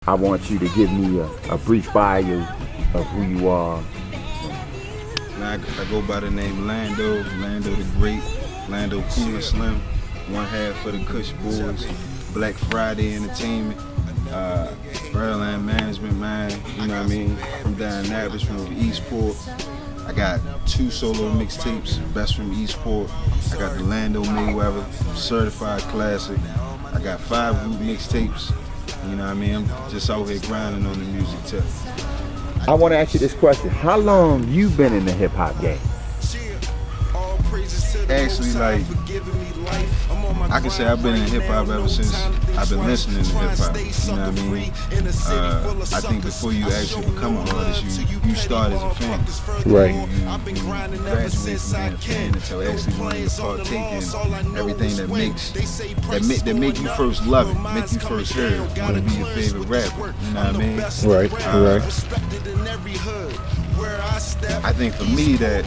I want you to give me a brief bio of who you are. I go by the name Lando the Great, Lando Cool and Slim, one half for the Kush Boys, Black Friday Entertainment, Birdland Management, man, you know what I mean, from down Navish, from Eastport. I got 2 solo mixtapes, best from Eastport. I got the Lando Mayweather, Certified Classic. I got 5 group mixtapes, you know what I mean, I'm just out here grinding on the music tip. I want to ask you this question. How long you been in the hip hop game? Actually, like, I can say I've been in hip hop ever since I've been listening to hip hop. You know what I mean? I think before you actually become an artist, you start as a fan. Right. You graduate from being a fan until actually wanting to partake in everything that make you first love it, make you first hear it, want to be your favorite rapper. You know what I mean? Right. I think for me, that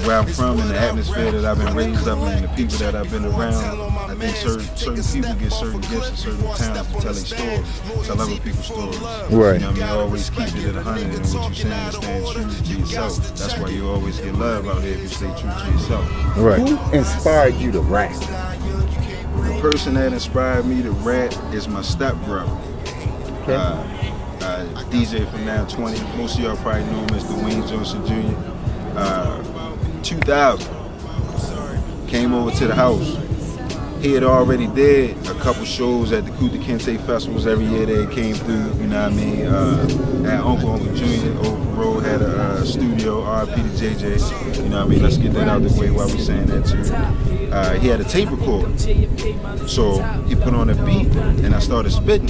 where I'm from and the atmosphere that I've been raised up in and the people that I've been around, I think certain people get certain gifts and certain talents to telling stories, tell other people's stories. Right. You know what I mean? Always keep it at 100 and what you're saying, stand true to yourself. That's why you always get love out here if you stay true to yourself. Right. Who inspired you to rap? The person that inspired me to rap is my stepbrother. Okay. DJ from Now 20. Most of y'all probably know him as Dwayne Johnson Jr. 2000, came over to the house. He had already did a couple shows at the Kuta Kente festivals every year that he came through, you know what I mean? At Uncle Jr. over the road had a studio, RIP to JJ, you know what I mean? Let's get that out the way while we saying that too. He had a tape recorder, so he put on a beat and I started spitting.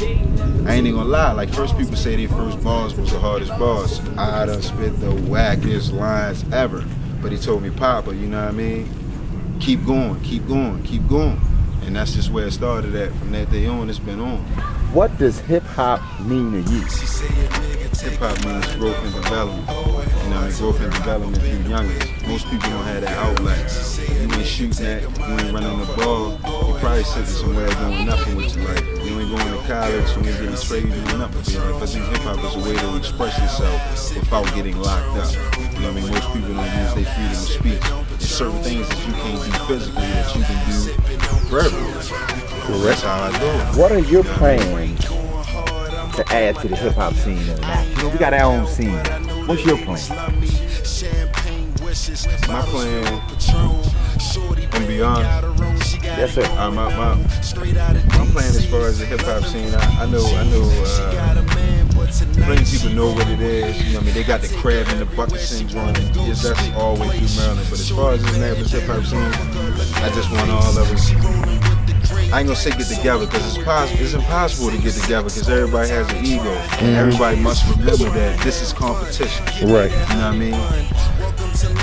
I ain't even gonna lie, like first people say their first bars was the hardest bars. I done spit the wackest lines ever. But he told me, Papa, you know what I mean? Keep going, keep going, keep going. And that's just where it started at. From that day on, it's been on. What does hip hop mean to you? Hip hop means growth and development. You know what I mean? Growth and development through youngest. Most people don't have that outlet. You ain't shooting that, you ain't running the ball, you probably sitting somewhere doing nothing with your life. You ain't going to college, you ain't getting straight, doing nothing for your life. I think hip hop is a way to express yourself without getting locked up. You know what I mean? Most people don't use their freedom of speech. There's certain things that you can't do physically that you can do verbally. So that's how I do it. What are your plans to add to the hip hop scene in that? You know, we got our own scene. What's your plan? My plan, I'm beyond. Yes, sir. My plan as far as the hip hop scene, I know plenty of people know what it is. You know what I mean? They got the crab in the bucket syndrome. Yes, that's always through Maryland. But as far as this Navish hip hop scene, I just want all of us. I ain't gonna say get together because it's impossible to get together because everybody has an ego. And everybody must remember that this is competition. Right. You know what I mean?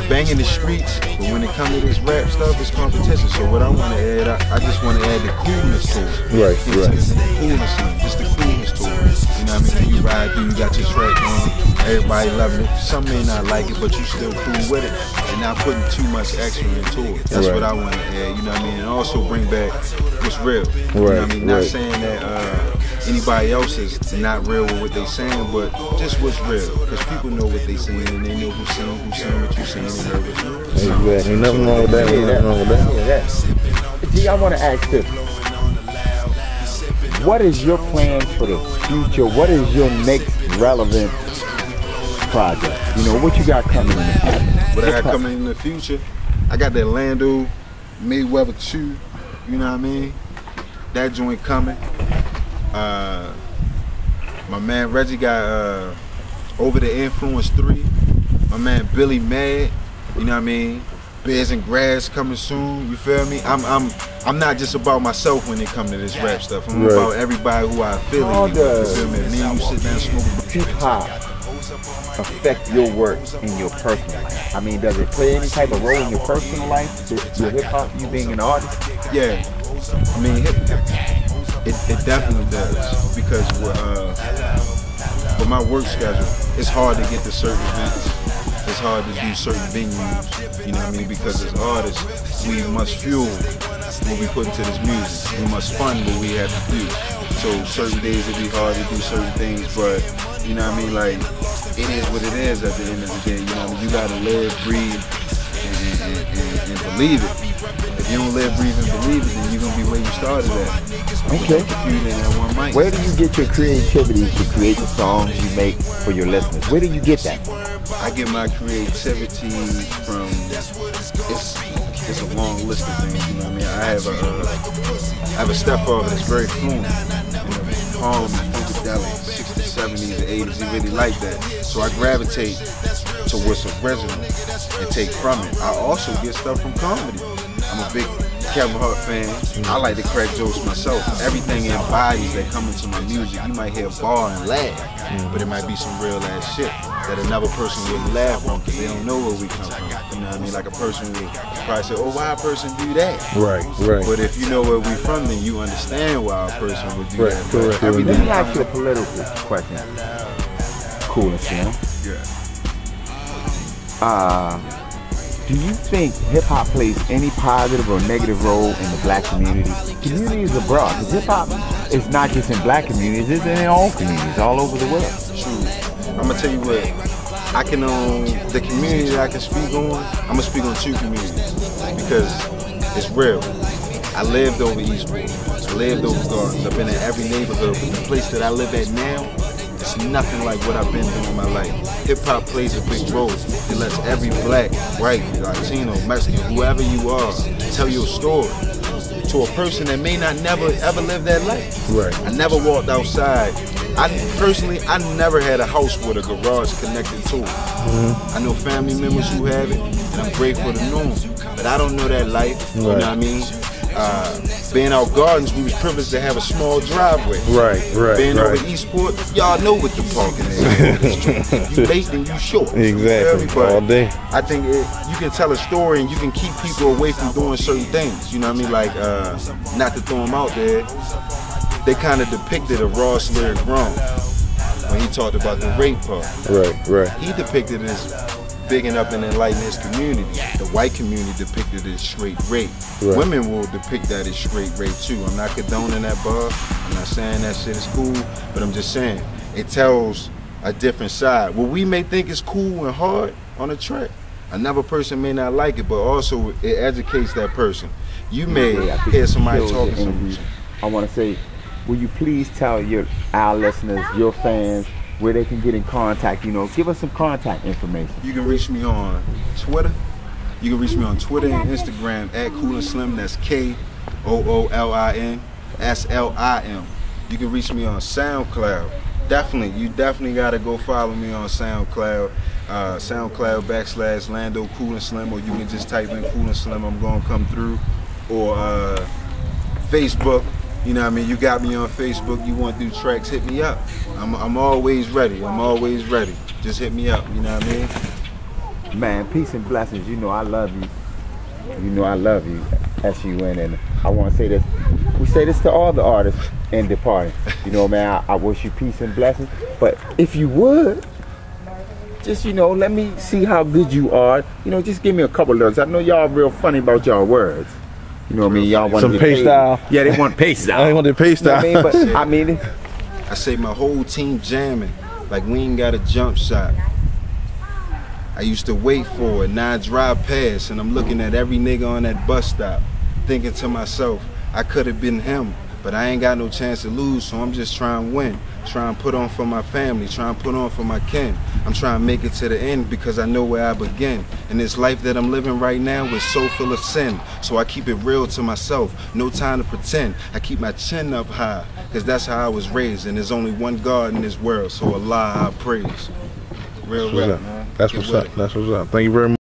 Banging the streets, but when it comes to this rap stuff, it's competition. So what I want to add, I just want to add the coolness to it. Right. The coolness in it, just the coolness to it. You know what I mean? When you ride through, you got your track on, everybody loving it. Some may not like it, but you still cool with it. And not putting too much extra into it. That's what I want to add, you know what I mean? And also bring back what's real. You know what I mean? Not saying that anybody else is not real with what they saying, but just what's real. Because people know what they saying and they know who's saying what you're saying and know what's real. Exactly. Ain't nothing wrong with that. Ain't nothing wrong with that. G, I want to ask this. What is your plan for the future? What is your next relevant project? You know, what you got coming in the future? What I got coming in the future? I got that Lando Mayweather 2, you know what I mean? That joint coming. My man Reggie got Over the Influence 3. My man Billy Mad, you know what I mean? Bears and Grass coming soon, you feel me? I'm not just about myself when it comes to this rap stuff. I'm about everybody who I affiliate with, you feel me? Me and you sit down smoking. Hip hop affect your work in your personal life? I mean, does it play any type of role in your personal life? Your hip hop, you being an artist? Yeah, I mean, it definitely does because with my work schedule, it's hard to get to certain events. It's hard to do certain venues, you know what I mean? Because as artists, we must fuel what we put into this music. We must fund what we have to do. So certain days it be hard to do certain things, but you know what I mean, like it is what it is at the end of the day. You know what I mean? You gotta live, breathe, and believe it. If you don't live, breathe, and believe it, then you're gonna be where you started at. Okay. Where do you get your creativity to create the songs you make for your listeners? Where do you get that from? I get my creativity from, it's a long list of things, you know what I mean? I have a stepfather that's very fluent in the poem and funkadelic, 60s, 70s, and 80s. He really liked that. So I gravitate to what's original and take from it. I also get stuff from comedy. I'm a big Kevin Hart fan. I like to crack jokes myself. Everything embodies that come into my music. You might hear a bar and laugh, but it might be some real ass shit that another person would laugh on because they don't know where we come from. You know what I mean? Like a person would probably say, "Oh, why a person do that?" Right, right. But if you know where we from, then you understand why a person would do that. Correct. Let me ask you a political question. Cool and Slim. Yeah. Do you think hip-hop plays any positive or negative role in the black community? Communities abroad, because hip-hop is not just in black communities, it's in our own communities all over the world. True. I'm going to tell you what, I can, the community that I can speak on, I'm going to speak on two communities because it's real. I lived over Eastport, I lived over Gardens, I've been in every neighborhood, but the place that I live at now, it's nothing like what I've been through in my life. Hip-hop plays a big role. It lets every black, white, Latino, Mexican, whoever you are, tell your story to a person that may not never ever live that life. Right. I never walked outside. I never had a house with a garage connected to it. I know family members who have it, and I'm grateful to know them. But I don't know that life, you know what I mean? Being out Gardens, we was privileged to have a small driveway. Right. Being over Eastport, y'all know what the parking is. You late and you short. Exactly. All day. I think you can tell a story and you can keep people away from doing certain things. You know what I mean? Like, not to throw them out there, they kind of depicted a Ross lyric wrong when he talked about the rape part. Right. He depicted it as bigging up and enlightening his community. The white community depicted it as straight rape. Right. Women will depict that as straight rape too. I'm not condoning that, bar. I'm not saying that shit is cool, but I'm just saying it tells a different side. What we may think is cool and hard on a track, another person may not like it, but also it educates that person. You may hear somebody talking something. I want to say, will you please tell our listeners, your fans, where they can get in contact, you know, give us some contact information. You can reach me on Twitter. You can reach me on Twitter and Instagram at Cool and Slim. That's KOOLINSLIM. You can reach me on SoundCloud. You definitely gotta go follow me on SoundCloud. SoundCloud / Lando Cool and Slim, or you can just type in Cool and Slim. I'm gonna come through. Or Facebook. You know what I mean? You got me on Facebook, you want to do tracks, hit me up. I'm always ready. Just hit me up, you know what I mean? Man, peace and blessings. You know I love you. You know I love you, SUN. And I want to say this. We say this to all the artists in the party. You know, man, I wish you peace and blessings. But if you would, just, you know, let me see how good you are. You know, just give me a couple lyrics. I know y'all real funny about y'all words. You know what I mean? Y'all want some pay style. Yeah, they want pay style. I want the pay style. You know what I mean? But I say my whole team jamming, like we ain't got a jump shot. I used to wait for it, now I drive past and I'm looking at every nigga on that bus stop, thinking to myself, I could have been him, but I ain't got no chance to lose, so I'm just trying to win. Trying to put on for my family, trying to put on for my kin. I'm trying to make it to the end because I know where I begin. And this life that I'm living right now is so full of sin. So I keep it real to myself, no time to pretend. I keep my chin up high, because that's how I was raised. And there's only one God in this world, so Allah I praise. Real, man. That's what's up. Thank you very much.